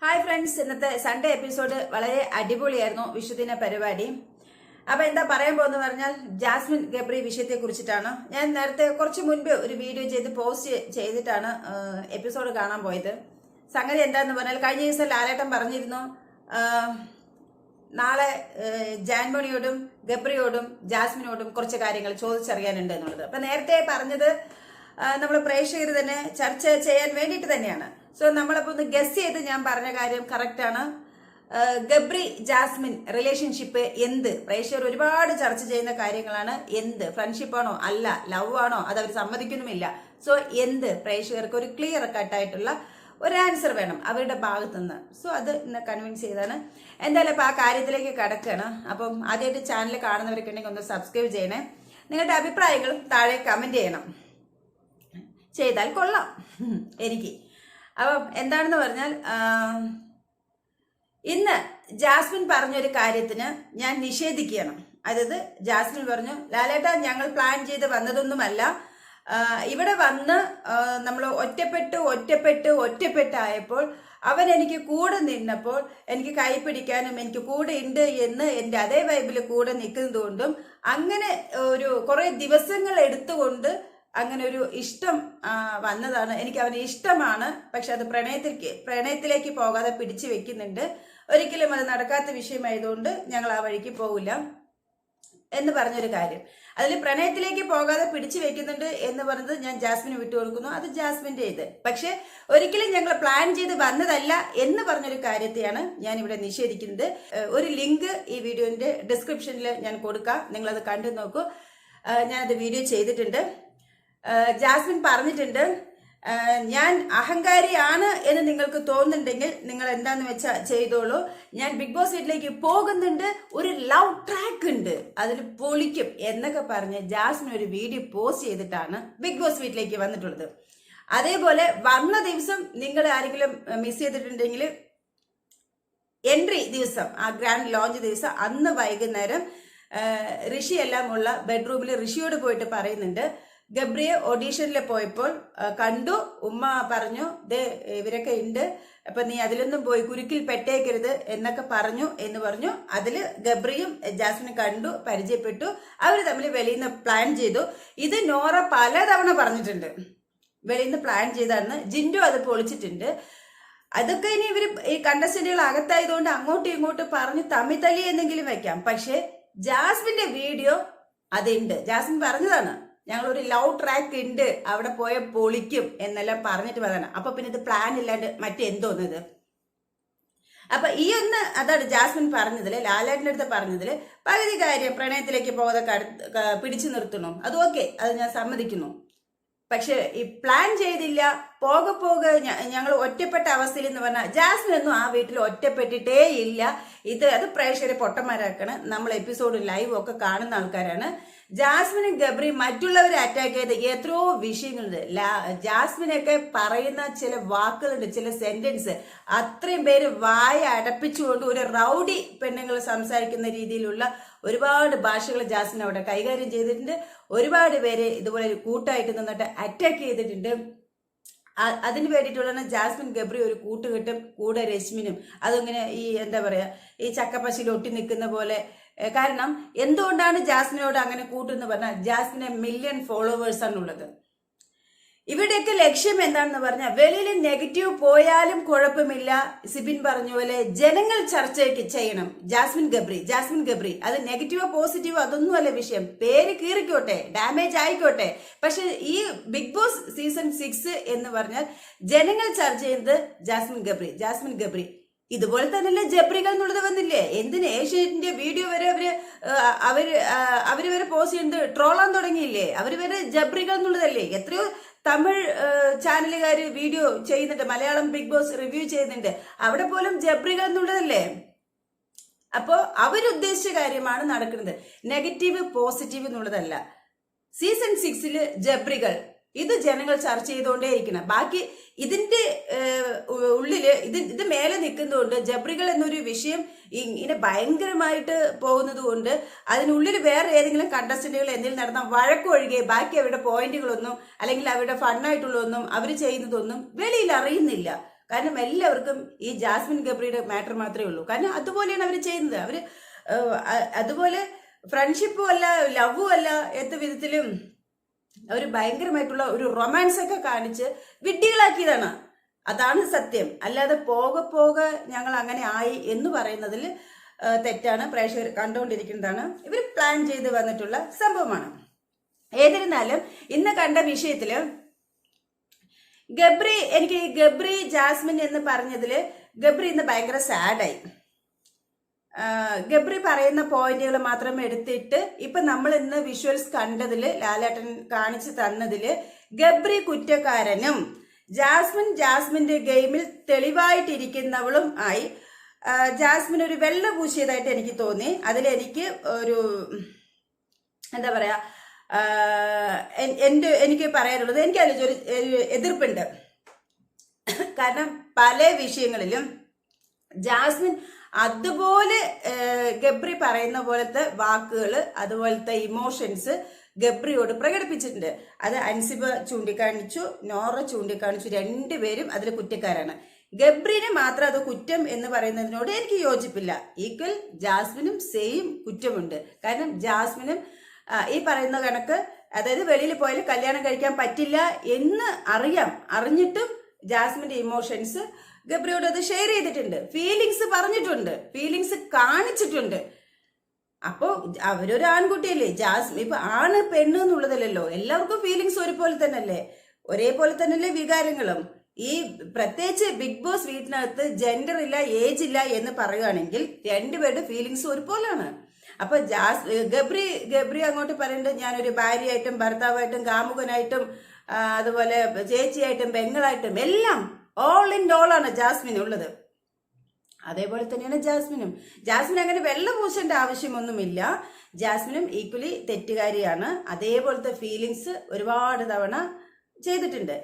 Hi friends, ഇന്നത്തെ Sunday episode വളരെ അടിപൊളിയായിരുന്നു. വിഷുദിന പരിപാടി. അപ്പൊ എന്താ പറയാൻ പോകുന്നത് പറഞ്ഞാൽ ജാസ്മിൻ ഗബ്രി വിഷയത്തെ കുറിച്ചിട്ടാണ്. ഞാൻ നേരത്തെ കുറച്ച് മുൻപ് ഒരു വീഡിയോ ചെയ്ത് പോസ്റ്റ് ചെയ്തിട്ടാണ് എപ്പിസോഡ് കാണാൻ പോയത്. സംഗതി എന്താന്ന് പറഞ്ഞാൽ കഴിഞ്ഞ ദിവസം ലാലേട്ടൻ പറഞ്ഞിരുന്നു നാളെ ജാൻമണിയോടും ഗബ്രിയോടും ജാസ്മിനോടും കുറച്ച് കാര്യങ്ങൾ ചോദിച്ചറിയാനുണ്ട് എന്നുള്ളത്. അപ്പൊ നേരത്തെ പറഞ്ഞത് നമ്മൾ പ്രേക്ഷകർ തന്നെ ചർച്ച ചെയ്യാൻ വേണ്ടിയിട്ട് തന്നെയാണ്. സോ നമ്മളപ്പോ ഒന്ന് ഗസ് ചെയ്ത് ഞാൻ പറഞ്ഞ കാര്യം കറക്റ്റ് ആണ്. ഗബ്രി ജാസ്മിൻ റിലേഷൻഷിപ്പ് എന്ത് പ്രേക്ഷകർ ഒരുപാട് ചർച്ച ചെയ്യുന്ന കാര്യങ്ങളാണ്. എന്ത് ഫ്രണ്ട്ഷിപ്പാണോ, അല്ല ലവ് ആണോ, അത് അവർ സമ്മതിക്കുന്നുമില്ല. സോ എന്ത് പ്രേക്ഷകർക്ക് ഒരു ക്ലിയർ കട്ടായിട്ടുള്ള ഒരു ആൻസർ വേണം അവരുടെ ഭാഗത്തുനിന്ന്. സോ അത് ഇന്ന് കൺവിൻസ് ചെയ്താണ്. എന്തായാലും ഇപ്പൊ ആ കാര്യത്തിലേക്ക് കടക്കുകയാണ്. അപ്പം ആദ്യമായിട്ട് ചാനൽ കാണുന്നവരൊക്കെ ഉണ്ടെങ്കിൽ ഒന്ന് സബ്സ്ക്രൈബ് ചെയ്യണേ. നിങ്ങളുടെ അഭിപ്രായങ്ങളും താഴെ കമന്റ് ചെയ്യണം. ചെയ്താൽ കൊള്ളാം എനിക്ക്. അപ്പം എന്താണെന്ന് പറഞ്ഞാൽ ഇന്ന് ജാസ്മിൻ പറഞ്ഞൊരു കാര്യത്തിന് ഞാൻ നിഷേധിക്കണം. അതായത് ജാസ്മിൻ പറഞ്ഞു, ലാലേട്ട ഞങ്ങൾ പ്ലാൻ ചെയ്ത് വന്നതൊന്നുമല്ല, ഇവിടെ വന്ന് നമ്മൾ ഒറ്റപ്പെട്ടായപ്പോൾ അവൻ എനിക്ക് കൂടെ നിന്നപ്പോൾ എനിക്ക് കൈപിടിക്കാനും എനിക്ക് കൂടെ ഉണ്ട് എന്ന് എൻ്റെ അതേ വൈബിൽ കൂടെ നിൽക്കുന്നതുകൊണ്ടും അങ്ങനെ ഒരു കുറെ ദിവസങ്ങൾ എടുത്തുകൊണ്ട് അങ്ങനെ ഒരു ഇഷ്ടം വന്നതാണ്. എനിക്ക് അവന് ഇഷ്ടമാണ്, പക്ഷെ അത് പ്രണയത്തിലേക്ക് പോകാതെ പിടിച്ചു വെക്കുന്നുണ്ട്. ഒരിക്കലും അത് നടക്കാത്ത വിഷയമായതുകൊണ്ട് ഞങ്ങൾ ആ വഴിക്ക് പോകില്ല എന്ന് പറഞ്ഞൊരു കാര്യം. അതിൽ പ്രണയത്തിലേക്ക് പോകാതെ പിടിച്ചു വെക്കുന്നുണ്ട് എന്ന് പറഞ്ഞത് ഞാൻ ജാസ്മിന് വിട്ടുകൊടുക്കുന്നു. അത് ജാസ്മിന്റെ ഇത്. പക്ഷെ ഒരിക്കലും ഞങ്ങൾ പ്ലാൻ ചെയ്ത് വന്നതല്ല എന്ന് പറഞ്ഞൊരു കാര്യത്തെയാണ് ഞാൻ ഇവിടെ നിഷേധിക്കുന്നത്. ഒരു ലിങ്ക് ഈ വീഡിയോന്റെ ഡിസ്ക്രിപ്ഷനിൽ ഞാൻ കൊടുക്കാം, നിങ്ങളത് കണ്ടു നോക്കൂ. ഞാനത് വീഡിയോ ചെയ്തിട്ടുണ്ട്. ജാസ്മിൻ പറഞ്ഞിട്ടുണ്ട്, ഞാൻ അഹങ്കാരിയാണ് എന്ന് നിങ്ങൾക്ക് തോന്നുന്നുണ്ടെങ്കിൽ നിങ്ങൾ എന്താന്ന് വെച്ചാൽ ചെയ്തോളൂ. ഞാൻ ബിഗ് ബോസ് വീട്ടിലേക്ക് പോകുന്നുണ്ട്, ഒരു ലവ് ട്രാക്ക് ഉണ്ട്, അതിൽ പൊളിക്കും എന്നൊക്കെ പറഞ്ഞ് ജാസ്മിൻ ഒരു വീഡിയോ പോസ്റ്റ് ചെയ്തിട്ടാണ് ബിഗ് ബോസ് വീട്ടിലേക്ക് വന്നിട്ടുള്ളത്. അതേപോലെ വന്ന ദിവസം നിങ്ങൾ ആരെങ്കിലും മിസ് ചെയ്തിട്ടുണ്ടെങ്കിൽ എൻട്രി ദിവസം, ആ ഗ്രാൻഡ് ലോഞ്ച് ദിവസം, അന്ന് വൈകുന്നേരം ഋഷി എല്ലാം ഉള്ള ബെഡ്റൂമിൽ ഋഷിയോട് പോയിട്ട് പറയുന്നുണ്ട്, ഗബ്രിയെ ഓഡീഷനിൽ പോയപ്പോൾ കണ്ടു, ഉമ്മ പറഞ്ഞു ദേ ഇവരൊക്കെ ഉണ്ട്, അപ്പൊ നീ അതിലൊന്നും പോയി കുരുക്കിൽ പെട്ടേക്കരുത് എന്നൊക്കെ പറഞ്ഞു എന്ന് പറഞ്ഞു. അതില് ഗബ്രിയും ജാസ്മിനും കണ്ടു, പരിചയപ്പെട്ടു, അവർ തമ്മിൽ വെളിയിൽ നിന്ന് പ്ലാൻ ചെയ്തു. ഇത് നോറ പലതവണ പറഞ്ഞിട്ടുണ്ട്, വെളിയിൽ നിന്ന് പ്ലാൻ ചെയ്താന്ന്. ജിൻഡു അത് പൊളിച്ചിട്ടുണ്ട്. അതൊക്കെ ഇനി ഇവര് ഈ കണ്ടസ്റ്റന്റുകൾ അകത്തായതുകൊണ്ട് അങ്ങോട്ടും ഇങ്ങോട്ടും പറഞ്ഞു തമ്മിത്തല്ലി എന്നെങ്കിലും വെക്കാം. പക്ഷെ ജാസ്മിന്റെ വീഡിയോ അതുണ്ട്. ജാസ്മിൻ പറഞ്ഞതാണ്, ഞങ്ങളൊരു ലവ് ട്രാക്ക് ഉണ്ട്, അവിടെ പോയ പൊളിക്കും എന്നെല്ലാം പറഞ്ഞിട്ട് പറയണം. അപ്പൊ പിന്നെ ഇത് പ്ലാൻ ഇല്ലാണ്ട് മറ്റെന്തോന്നത്? അപ്പൊ ഈ ഒന്ന് അതാണ് ജാസ്മിൻ പറഞ്ഞതില്, ലാലേട്ടൻ്റെ അടുത്ത് പറഞ്ഞതില് പകുതി കാര്യം പ്രണയത്തിലേക്ക് പോകാതെ പിടിച്ചു നിർത്തണം, അത് ഓക്കെ, അത് ഞാൻ സമ്മതിക്കുന്നു. പക്ഷെ ഈ പ്ലാൻ ചെയ്തില്ല, പോകെ ഞങ്ങൾ ഒറ്റപ്പെട്ട അവസ്ഥയിൽ എന്ന് പറഞ്ഞാൽ ജാസ്മിൻ ഒന്നും ആ വീട്ടിൽ ഒറ്റപ്പെട്ടിട്ടേ ഇല്ല. അത് പ്രേക്ഷകരെ പൊട്ടന്മാരാക്കാണ്. നമ്മൾ എപ്പിസോഡ് ലൈവ് ഒക്കെ കാണുന്ന ആൾക്കാരാണ്. ജാസ്മിനും ഗബ്രി മറ്റുള്ളവരെ അറ്റാക്ക് ചെയ്ത് എത്രയോ വിഷയങ്ങളുണ്ട്. ജാസ്മിനൊക്കെ പറയുന്ന ചില വാക്കുകളുണ്ട്, ചില സെന്റൻസ്, അത്രയും പേര് വായ അടപ്പിച്ചുകൊണ്ട് ഒരു റൗഡി പെണ്ണുങ്ങൾ സംസാരിക്കുന്ന രീതിയിലുള്ള ഒരുപാട് ഭാഷകൾ ജാസ്മിൻ അവിടെ കൈകാര്യം ചെയ്തിട്ടുണ്ട്. ഒരുപാട് പേര് ഇതുപോലെ കൂട്ടായിട്ട് നിന്നിട്ട് അറ്റാക്ക് ചെയ്തിട്ടുണ്ട്. അതിന് വേണ്ടിയിട്ടുള്ള ജാസ്മിൻ ഗബ്രി ഒരു കൂട്ടുകെട്ടും കൂടെ രശ്മിനും അതിങ്ങനെ ഈ എന്താ പറയാ ഈ ചക്കപ്പശിയിൽ ഒട്ടി നിൽക്കുന്ന പോലെ. കാരണം എന്തുകൊണ്ടാണ് ജാസ്മിനോട് അങ്ങനെ കൂട്ടെന്ന് പറഞ്ഞാൽ ജാസ്മിന് മില്യൺ ഫോളോവേഴ്സ് ആണുള്ളത്. ഇവിടെയൊക്കെ ലക്ഷ്യം എന്താണെന്ന് പറഞ്ഞാൽ വെളിയിൽ നെഗറ്റീവ് പോയാലും കുഴപ്പമില്ല, സിബിൻ പറഞ്ഞ പോലെ ജനങ്ങൾ ചർച്ചയ്ക്ക് ചെയ്യണം. ജാസ്മിൻ ഗബ്രി അത് നെഗറ്റീവോ പോസിറ്റീവോ അതൊന്നുമല്ല വിഷയം. പേര് കീറിക്കോട്ടെ, ഡാമേജ് ആയിക്കോട്ടെ. പക്ഷെ ഈ ബിഗ് ബോസ് സീസൺ 6 എന്ന് പറഞ്ഞാൽ ജനങ്ങൾ ചർച്ച ചെയ്യുന്നത് ജാസ്മിൻ ഗബ്രി ഇതുപോലെ തന്നെയല്ലേ ജബ്രികൾ എന്നുള്ളത് വന്നില്ലേ? എന്തിന് ഏഷ്യാനെറ്റിന്റെ വീഡിയോ വരെ അവര് വരെ പോസ്റ്റ് ചെയ്യുന്നത് ട്രോളാൻ തുടങ്ങിയില്ലേ? അവര് വരെ ജബ്രികൾ എന്നുള്ളതല്ലേ? എത്രയോ തമിഴ് ചാനലുകാര് വീഡിയോ ചെയ്യുന്നുണ്ട്, മലയാളം ബിഗ് ബോസ് റിവ്യൂ ചെയ്യുന്നുണ്ട്, അവിടെ പോലും ജബ്രികൾ എന്നുള്ളതല്ലേ? അപ്പോ അവരുദ്ദേശിച്ച കാര്യമാണ് നടക്കുന്നത്, നെഗറ്റീവ് പോസിറ്റീവ് എന്നുള്ളതല്ല. സീസൺ 6 ജബ്രികൾ ഇത് ജനങ്ങൾ ചർച്ച ചെയ്തുകൊണ്ടേയിരിക്കണം. ബാക്കി ഇതിന്റെ ഉള്ളില് ഇത് മേലെ നിൽക്കുന്നതുകൊണ്ട് ജബ്രികൾ എന്നൊരു വിഷയം ഇങ്ങനെ ഭയങ്കരമായിട്ട് പോകുന്നത് കൊണ്ട് അതിനുള്ളിൽ വേറെ ഏതെങ്കിലും കണ്ടസ്റ്റന്റുകൾ എന്തെങ്കിലും നടന്ന വഴക്കൊഴികെ ബാക്കി അവരുടെ പോയിന്റുകളൊന്നും അല്ലെങ്കിൽ അവരുടെ ഫണ്ണായിട്ടുള്ളതൊന്നും അവർ ചെയ്യുന്നതൊന്നും വെളിയിൽ അറിയുന്നില്ല. കാരണം എല്ലാവർക്കും ഈ ജാസ്മിൻ ഗബ്രിയുടെ മാറ്റർ മാത്രമേ ഉള്ളൂ. കാരണം അതുപോലെയാണ് അവർ ചെയ്യുന്നത്. അവര് അതുപോലെ ഫ്രണ്ട്ഷിപ്പും അല്ല, ലവും അല്ല, ഏത് വിധത്തിലും അവർ ഭയങ്കരമായിട്ടുള്ള ഒരു റൊമാൻസ് ഒക്കെ കാണിച്ച് വിഡ്ഢികളാക്കിയതാണ്. അതാണ് സത്യം. അല്ലാതെ പോകെ പോകെ ഞങ്ങൾ അങ്ങനെ ആയി എന്ന് പറയുന്നതിൽ തെറ്റാണ്. പ്രേക്ഷകർ കണ്ടുകൊണ്ടിരിക്കുന്നതാണ്. ഇവർ പ്ലാൻ ചെയ്ത് വന്നിട്ടുള്ള സംഭവമാണ്. ഏതിരുന്നാലും ഇന്ന് കണ്ട വിഷയത്തില് ഗബ്രി ജാസ്മിൻ എന്ന് പറഞ്ഞതില് ഗബ്രി ഇന്ന് ഭയങ്കര സാഡായി. ഗബ്രി പറയുന്ന പോയിന്റുകൾ മാത്രം എടുത്തിട്ട് ഇപ്പൊ നമ്മൾ ഇന്ന് വിഷ്വൽസ് കണ്ടതില്, ലാലേട്ടൻ കാണിച്ചു തന്നതില് ഗബ്രി കുറ്റക്കാരനും ജാസ്മിന്റെ ഗെയിമിൽ തെളിവായിട്ടിരിക്കുന്നവളും ആയി. ജാസ്മിൻ ഒരു വെള്ള പൂശിയതായിട്ട് എനിക്ക് തോന്നി. അതിലെനിക്ക് ഒരു എന്താ പറയാ, എനിക്ക് പറയാനുള്ളത്, എനിക്ക് അതിലൊരു എതിർപ്പുണ്ട്. കാരണം പല വിഷയങ്ങളിലും ജാസ്മിൻ അതുപോലെ ഗബ്രി പറയുന്ന പോലത്തെ വാക്കുകൾ, അതുപോലത്തെ ഇമോഷൻസ് ഗബ്രിയോട് പ്രകടിപ്പിച്ചിട്ടുണ്ട്. അത് അൻസിബ ചൂണ്ടിക്കാണിച്ചു, നോറ ചൂണ്ടിക്കാണിച്ചു. രണ്ടുപേരും അതിൽ കുറ്റക്കാരാണ്. ഗബ്രിനെ മാത്രം അത് കുറ്റം എന്ന് പറയുന്നതിനോട് എനിക്ക് യോജിപ്പില്ല. ഈക്വൽ ജാസ്മിനും സെയിം കുറ്റമുണ്ട്. കാരണം ജാസ്മിനും ഈ പറയുന്ന കണക്ക്, അതായത് വെളിയിൽ പോയാൽ കല്യാണം കഴിക്കാൻ പറ്റില്ല എന്ന് അറിഞ്ഞിട്ടും ജാസ്മിന്റെ ഇമോഷൻസ് ഗബ്രിയോട് അത് ഷെയർ ചെയ്തിട്ടുണ്ട്. ഫീലിങ്സ് പറഞ്ഞിട്ടുണ്ട്, ഫീലിങ്സ് കാണിച്ചിട്ടുണ്ട്. അപ്പോ അവരൊരു ആൺകുട്ടിയല്ലേ. ഇപ്പൊ ആണ് പെണ്ണ് എന്നുള്ളതല്ലോ, എല്ലാവർക്കും ഫീലിങ്സ് ഒരുപോലെ തന്നെയല്ലേ, ഒരേപോലെ തന്നെയല്ലേ വികാരങ്ങളും. ഈ പ്രത്യേകിച്ച് ബിഗ് ബോസ് വീട്ടിനകത്ത് ജെൻഡർ ഇല്ല, ഏജ് ഇല്ല എന്ന് പറയുകയാണെങ്കിൽ രണ്ടുപേരുടെ ഫീലിങ്സ് ഒരുപോലെയാണ്. അപ്പൊ ഗബ്രി അങ്ങോട്ട് പറയുന്നത് ഞാനൊരു ഭാര്യയായിട്ടും ഭർത്താവായിട്ടും കാമുകനായിട്ടും അതുപോലെ ചേച്ചിയായിട്ടും പെങ്ങളായിട്ടും എല്ലാം ഓൾ ഇൻ ഓൾ ആണ് ജാസ്മിൻ ഉള്ളത്. അതേപോലെ തന്നെയാണ് ജാസ്മിൻ അങ്ങനെ വെള്ളം പൂശേണ്ട ആവശ്യമൊന്നുമില്ല. ജാസ്മിനും ഈക്വലി തെറ്റുകാരിയാണ്. അതേപോലത്തെ ഫീലിങ്സ് ഒരുപാട് തവണ ചെയ്തിട്ടുണ്ട്.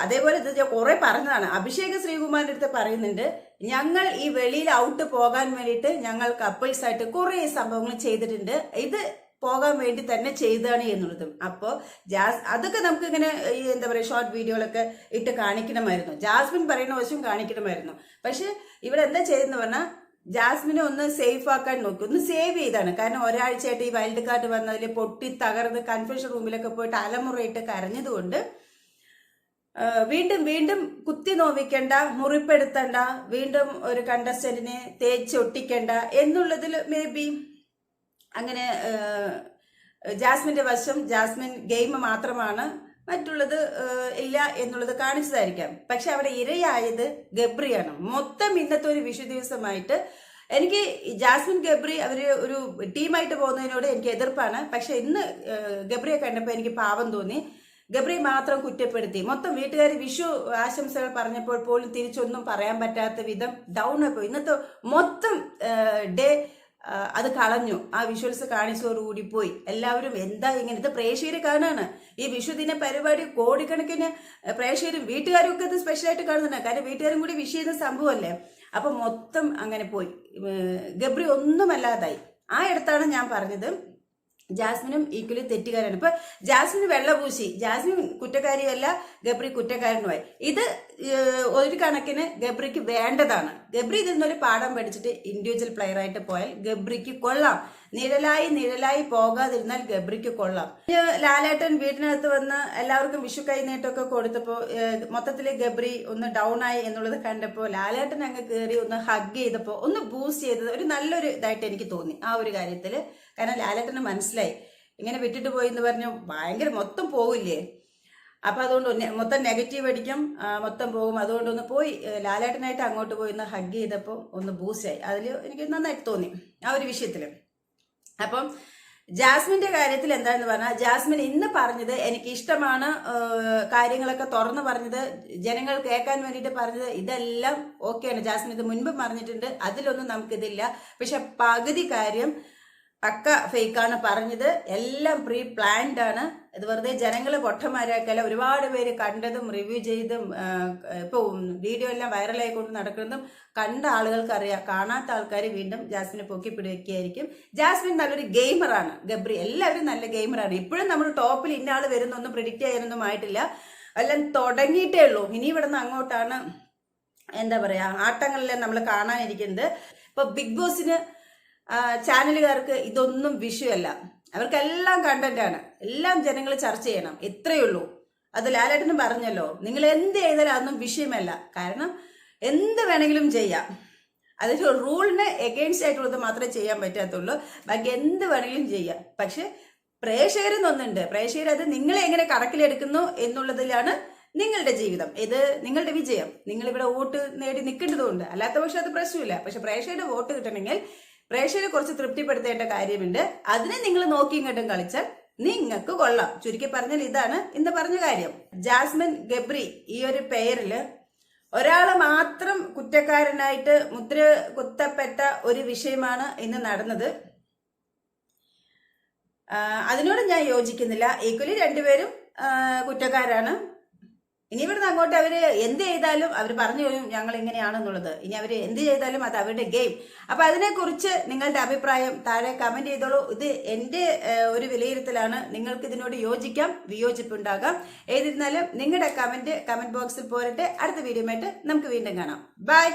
അതേപോലെ ഇത് ഞാൻ കുറെ പറഞ്ഞതാണ്. അഭിഷേക് ശ്രീകുമാറിന്റെ അടുത്ത് പറയുന്നുണ്ട്, ഞങ്ങൾ ഈ വെളിയിൽ ഔട്ട് പോകാൻ വേണ്ടിയിട്ട് ഞങ്ങൾ കപ്പിൾസ് ആയിട്ട് കുറെ സംഭവങ്ങൾ ചെയ്തിട്ടുണ്ട്, ഇത് പോകാൻ വേണ്ടി തന്നെ ചെയ്താണ് എന്നുള്ളതും. അപ്പോൾ അതൊക്കെ നമുക്ക് ഇങ്ങനെ ഈ എന്താ പറയുക ഷോർട്ട് വീഡിയോകളൊക്കെ ഇട്ട് കാണിക്കണമായിരുന്നു. ജാസ്മിൻ പറയുന്ന വശം കാണിക്കണമായിരുന്നു. പക്ഷെ ഇവിടെ എന്താ ചെയ്തെന്ന് പറഞ്ഞാൽ ജാസ്മിനെ ഒന്ന് സേഫ് ആക്കാൻ നോക്കി, ഒന്ന് സേവ് ചെയ്താണ്. കാരണം ഒരാഴ്ചയായിട്ട് ഈ വൈൽഡ് കാർഡ് വന്നതിൽ പൊട്ടി തകർന്ന് കൺഫ്യൂഷൻ റൂമിലൊക്കെ പോയിട്ട് അലമുറയിട്ട് കരഞ്ഞതുകൊണ്ട് വീണ്ടും കുത്തി നോവിക്കണ്ട, മുറിപ്പെടുത്തണ്ട, വീണ്ടും ഒരു കണ്ടസ്റ്റന്റിനെ തേച്ചൊട്ടിക്കണ്ട എന്നുള്ളതിൽ മേ ബി അങ്ങനെ ജാസ്മിന്റെ വശം ജാസ്മിൻ ഗെയിം മാത്രമാണ്, മറ്റുള്ളത് ഇല്ല എന്നുള്ളത് കാണിച്ചതായിരിക്കാം. പക്ഷെ അവിടെ ഇരയായത് ഗബ്രിയാണ്. മൊത്തം ഇന്നത്തെ ഒരു വിഷു ദിവസമായിട്ട് എനിക്ക് ജാസ്മിൻ ഗബ്രി അവര് ഒരു ടീമായിട്ട് പോകുന്നതിനോട് എനിക്ക് എതിർപ്പാണ്. പക്ഷെ ഇന്ന് ഗബ്രിയെ കണ്ടപ്പോൾ എനിക്ക് പാവം തോന്നി. ഗബ്രി മാത്രം കുറ്റപ്പെടുത്തി. മൊത്തം വീട്ടുകാർ വിഷു ആശംസകൾ പറഞ്ഞപ്പോൾ പോലും തിരിച്ചൊന്നും പറയാൻ പറ്റാത്ത വിധം ഡൗൺ ആയി. ഇന്നത്തെ മൊത്തം ഡേ അത് കളഞ്ഞു. ആ വിഷ്വൽസ് കാണിച്ചതോടുകൂടി പോയി. എല്ലാവരും എന്താ ഇങ്ങനെ, ഇത് പ്രേക്ഷകർ കാണാണ്. ഈ വിഷുദിന പരിപാടി കോടിക്കണക്കിന് പ്രേക്ഷകരും വീട്ടുകാരും ഒക്കെ ഇത് സ്പെഷ്യലായിട്ട് കാണുന്നുണ്ട്. കാരണം വീട്ടുകാരും കൂടി വിഷ് ചെയ്യുന്ന സംഭവമല്ലേ. അപ്പൊ മൊത്തം അങ്ങനെ പോയി. ഗബ്രി ഒന്നുമല്ലാതായി. ആ ഇടത്താണ് ഞാൻ പറഞ്ഞത് ജാസ്മിനും ഈക്വലി തെറ്റുകാരാണ്. ഇപ്പൊ ജാസ്മിന് വെള്ളപൂശി, ജാസ്മിൻ കുറ്റക്കാരിയല്ല, ഗബ്രി കുറ്റക്കാരനുമായി. ഇത് ഒരു കണക്കിന് ഗബ്രിക്ക് വേണ്ടതാണ്. ഗബ്രി ഇതിൽ നിന്നൊരു പാഠം പഠിച്ചിട്ട് ഇൻഡിവിജ്വൽ പ്ലെയർ ആയിട്ട് പോയാൽ ഗബ്രിക്ക് കൊള്ളാം. നിഴലായി പോകാതിരുന്നാൽ ഗബ്രിക്ക് കൊള്ളാം. ലാലേട്ടൻ വീട്ടിനകത്ത് വന്ന് എല്ലാവർക്കും വിഷു കൈനീട്ടൊക്കെ കൊടുത്തപ്പോ മൊത്തത്തില് ഗബ്രി ഒന്ന് ഡൗൺ ആയി എന്നുള്ളത് കണ്ടപ്പോ ലാലേട്ടൻ അങ്ങ് കയറി ഒന്ന് ഹഗ് ചെയ്തപ്പോ ഒന്ന് ബൂസ്റ്റ് ചെയ്തത് ഒരു നല്ലൊരു ഇതായിട്ട് എനിക്ക് തോന്നി ആ ഒരു കാര്യത്തില്. കാരണം ലാലേട്ടന് മനസ്സിലായി ഇങ്ങനെ വിട്ടിട്ട് പോയി എന്ന് പറഞ്ഞു ഭയങ്കര മൊത്തം പോവില്ലേ. അപ്പൊ അതുകൊണ്ട് മൊത്തം നെഗറ്റീവ് അടിക്കും, മൊത്തം പോകും. അതുകൊണ്ടൊന്ന് പോയി ലാലേട്ടനായിട്ട് അങ്ങോട്ട് പോയി ഒന്ന് ഹഗ് ചെയ്തപ്പോൾ ഒന്ന് ബൂസ്റ്റായി. അതിൽ എനിക്ക് നന്നായിട്ട് തോന്നി ആ ഒരു വിഷയത്തില്. അപ്പം ജാസ്മിന്റെ കാര്യത്തിൽ എന്താന്ന് പറഞ്ഞാൽ ജാസ്മിൻ ഇന്ന് പറഞ്ഞത് എനിക്ക് ഇഷ്ടമാണ്, കാര്യങ്ങളൊക്കെ തുറന്നു പറഞ്ഞത്, ജനങ്ങൾ കേൾക്കാൻ വേണ്ടിയിട്ട് പറഞ്ഞത്, ഇതെല്ലാം ഓക്കെയാണ്. ജാസ്മിൻ ഇത് മുൻപ് പറഞ്ഞിട്ടുണ്ട്, അതിലൊന്നും നമുക്കിതില്ല. പക്ഷെ പകുതി കാര്യം പക്ക ഫേക്കാണ് പറഞ്ഞത്. എല്ലാം പ്രീ പ്ലാൻഡ് ആണ്. ഇത് വെറുതെ ജനങ്ങളെ പൊട്ടന്മാരാക്കല്ല. ഒരുപാട് പേര് കണ്ടതും റിവ്യൂ ചെയ്തും ഇപ്പൊ വീഡിയോ എല്ലാം വൈറലായിക്കൊണ്ട് നടക്കുന്നതും കണ്ട ആളുകൾക്ക് അറിയാം. കാണാത്ത ആൾക്കാർ വീണ്ടും ജാസ്മിനെ പൊക്കിപ്പിടിക്കുകയായിരിക്കും. ജാസ്മിൻ നല്ലൊരു ഗെയിമറാണ്. ഗബ്രി എല്ലാവരും നല്ല ഗെയിമറാണ്. ഇപ്പോഴും നമ്മൾ ടോപ്പിൽ ഇന്ന ആള് വരുന്നൊന്നും പ്രിഡിക്റ്റ് ചെയ്യാനൊന്നും ആയിട്ടില്ല. എല്ലാം തുടങ്ങിയിട്ടേ ഉള്ളൂ. ഇനി ഇവിടുന്ന് അങ്ങോട്ടാണ് എന്താ പറയാ ആട്ടങ്ങളിലെ നമ്മൾ കാണാനിരിക്കുന്നത്. ഇപ്പൊ ബിഗ് ബോസിന് ചാനലുകാർക്ക് ഇതൊന്നും വിഷയമല്ല. അവർക്കെല്ലാം കണ്ടന്റ് ആണ്, എല്ലാം ജനങ്ങൾ ചർച്ച ചെയ്യണം, ഇത്രയേ ഉള്ളൂ. അത് ലാലേട്ടനും പറഞ്ഞല്ലോ, നിങ്ങൾ എന്ത് ചെയ്താലും അതൊന്നും വിഷയമല്ല. കാരണം എന്ത് വേണമെങ്കിലും ചെയ്യാം, അതൊരു റൂളിന് എഗെയിൻസ്റ്റ് ആയിട്ടുള്ളത് മാത്രമേ ചെയ്യാൻ പറ്റാത്തുള്ളൂ. ബാക്കി എന്ത് വേണമെങ്കിലും ചെയ്യാം. പക്ഷെ പ്രേക്ഷകരെന്നൊന്നുണ്ട്, പ്രേക്ഷകർ അത് നിങ്ങളെ എങ്ങനെ കണക്കിലെടുക്കുന്നു എന്നുള്ളതിലാണ് നിങ്ങളുടെ ജീവിതം, ഇത് നിങ്ങളുടെ വിജയം. നിങ്ങൾ ഇവിടെ വോട്ട് നേടി നിൽക്കേണ്ടതുണ്ട്, അല്ലാത്ത പക്ഷെ അത് പ്രശ്നമില്ല. പക്ഷെ പ്രേക്ഷകരുടെ വോട്ട് കിട്ടണമെങ്കിൽ പ്രേക്ഷകരെ കുറച്ച് തൃപ്തിപ്പെടുത്തേണ്ട കാര്യമുണ്ട്. അതിനെ നിങ്ങൾ നോക്കിയും കണ്ടും കളിച്ചാൽ നിങ്ങൾക്ക് കൊള്ളാം. ചുരുക്കി പറഞ്ഞാൽ ഇതാണ് ഇന്ന് പറഞ്ഞ കാര്യം. ജാസ്മിൻ ഗബ്രി ഈ ഒരു പേരില് ഒരാള് മാത്രം കുറ്റക്കാരനായിട്ട് മുദ്ര കുത്തപ്പെട്ട ഒരു വിഷയമാണ് ഇന്ന് നടന്നത്. അതിനോട് ഞാൻ യോജിക്കുന്നില്ല. ഈക്വലി രണ്ടുപേരും കുറ്റക്കാരാണ്. ഇനി ഇവിടുന്ന് അങ്ങോട്ട് അവര് എന്ത് ചെയ്താലും അവർ പറഞ്ഞു തരും ഞങ്ങൾ ഇങ്ങനെയാണെന്നുള്ളത്. ഇനി അവര് എന്ത് ചെയ്താലും അത് അവരുടെ ഗെയിം. അപ്പൊ അതിനെക്കുറിച്ച് നിങ്ങളുടെ അഭിപ്രായം താഴെ കമന്റ് ചെയ്തോളൂ. ഇത് എന്റെ ഒരു വിലയിരുത്തലാണ്. നിങ്ങൾക്ക് ഇതിനോട് യോജിക്കാം, വിയോജിപ്പുണ്ടാകാം. ഏതിരുന്നാലും നിങ്ങളുടെ കമന്റ് ബോക്സിൽ പോരട്ടെ. അടുത്ത വീഡിയോ ആയിട്ട് നമുക്ക് വീണ്ടും കാണാം. ബൈ.